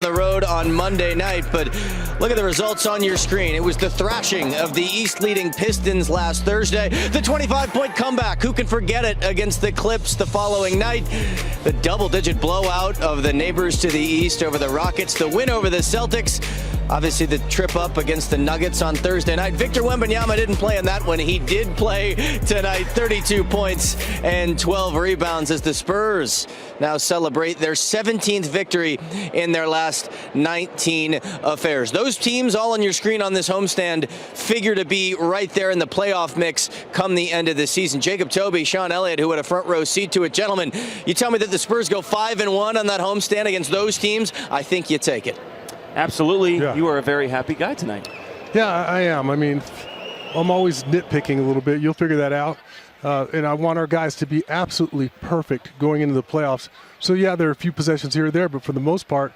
The road on Monday night, but look at the results on your screen. It was the thrashing of the East leading Pistons last Thursday. The 25-point comeback, who can forget it, against the Clips the following night. The double-digit blowout of the neighbors to the East over the Rockets. The win over the Celtics. Obviously, the trip up against the Nuggets on Thursday night. Victor Wembanyama didn't play in that one. He did play tonight. 32 points and 12 rebounds as the Spurs now celebrate their 17th victory in their last 19 affairs. Those teams all on your screen on this homestand figure to be right there in the playoff mix come the end of the season. Jacob Toby, Sean Elliott, who had a front row seat to it. Gentlemen, you tell me that the Spurs go 5-1 on that homestand against those teams. I think you take it. Absolutely. Yeah. You are a very happy guy tonight. Yeah, I am. I mean, I'm always nitpicking a little bit. You'll figure that out. And I want our guys to be absolutely perfect going into the playoffs. So, yeah, there are a few possessions here or there, but for the most part,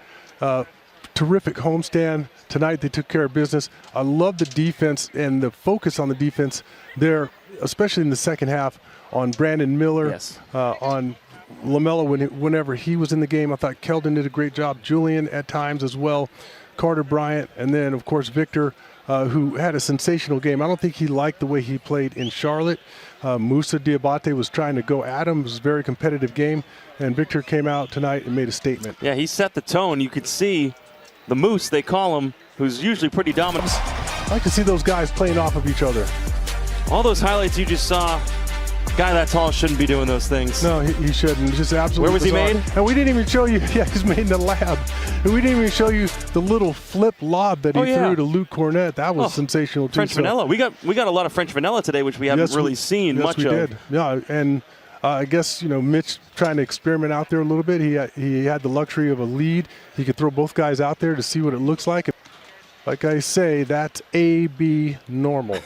terrific homestand. Tonight they took care of business. I love the defense and the focus on the defense there, especially in the second half, on Brandon Miller, Yes. on LaMelo whenever he was in the game. I thought Keldon did a great job. Julian at times as well. Carter Bryant, and then, of course, Victor, who had a sensational game. I don't think he liked the way he played in Charlotte. Moussa Diabate was trying to go at him. It was a very competitive game, and Victor came out tonight and made a statement. Yeah, he set the tone. You could see the Moose, they call him, who's usually pretty dominant. I like to see those guys playing off of each other. All those highlights you just saw, guy that tall shouldn't be doing those things. No, he shouldn't. It's just absolutely Where was bizarre. he made? And we didn't even show you. Yeah, he's made in the lab. And we didn't even show you the little flip lob that he threw to Luke Cornett. That was sensational too. French vanilla. We got a lot of French vanilla today, which we haven't really seen much of. Yes, we did. Yeah, and I guess, Mitch trying to experiment out there a little bit. He had the luxury of a lead. He could throw both guys out there to see what it looks like. Like I say, that's AB normal.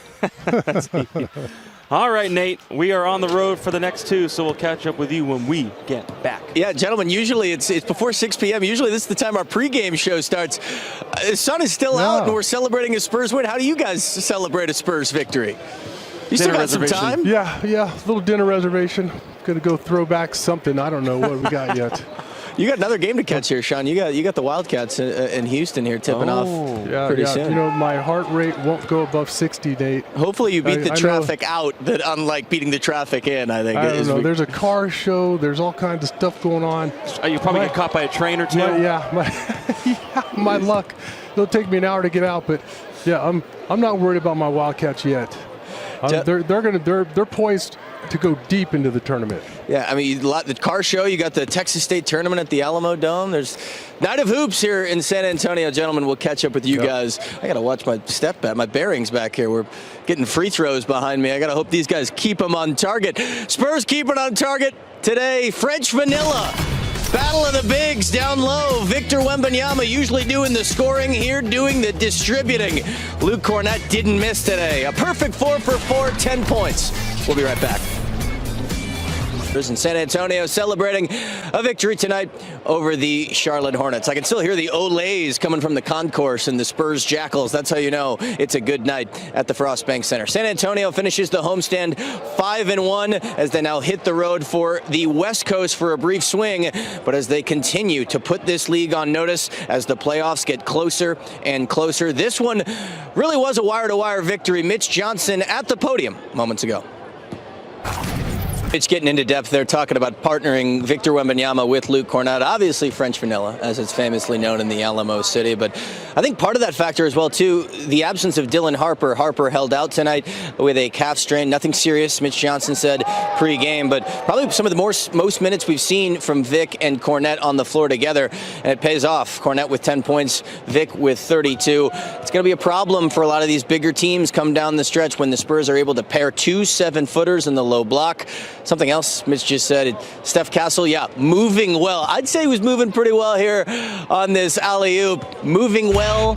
All right, Nate, we are on the road for the next two, so we'll catch up with you when we get back. Yeah, gentlemen, usually it's before 6 p.m. Usually this is the time our pregame show starts. The sun is still out, and we're celebrating a Spurs win. How do you guys celebrate a Spurs victory? You still got some time? Yeah, a little dinner reservation. Going to go throw back something. I don't know what we got yet. You got another game to catch here, Sean. You got the Wildcats in Houston here tipping off pretty soon. My heart rate won't go above 60, Nate. Hopefully you beat the traffic out, that unlike beating the traffic in, I think. I don't know. There's a car show. There's all kinds of stuff going on. You probably get caught by a train or two. My luck. It'll take me an hour to get out, but yeah, I'm not worried about my Wildcats yet. They're poised to go deep into the tournament. Yeah, I mean, the car show, you got the Texas State tournament at the Alamo Dome. There's Night of Hoops here in San Antonio. Gentlemen, we'll catch up with you guys. I got to watch my step back, my bearings back here. We're getting free throws behind me. I got to hope these guys keep them on target. Spurs keep it on target today. French vanilla. Battle of the bigs down low. Victor Wembanyama usually doing the scoring, here doing the distributing. Luke Cornett didn't miss today. A perfect 4 for 4, 10 points. We'll be right back. In San Antonio celebrating a victory tonight over the Charlotte Hornets. I can still hear the Olays coming from the concourse and the Spurs Jackals. That's how you know it's a good night at the Frost Bank Center. San Antonio finishes the homestand 5-1 as they now hit the road for the West Coast for a brief swing, but as they continue to put this league on notice as the playoffs get closer and closer. This one really was a wire-to-wire victory. Mitch Johnson at the podium moments ago. It's getting into depth there, talking about partnering Victor Wembanyama with Luke Cornett. Obviously French vanilla, as it's famously known in the Alamo City. But I think part of that factor as well, too, the absence of Dylan Harper. Harper held out tonight with a calf strain. Nothing serious, Mitch Johnson said pre-game. But probably some of the most minutes we've seen from Vic and Cornett on the floor together. And it pays off. Cornett with 10 points, Vic with 32. It's going to be a problem for a lot of these bigger teams come down the stretch when the Spurs are able to pair 2 7-footers in the low block. Something else Mitch just said, Steph Castle, moving well. I'd say he was moving pretty well here on this alley-oop. Moving well.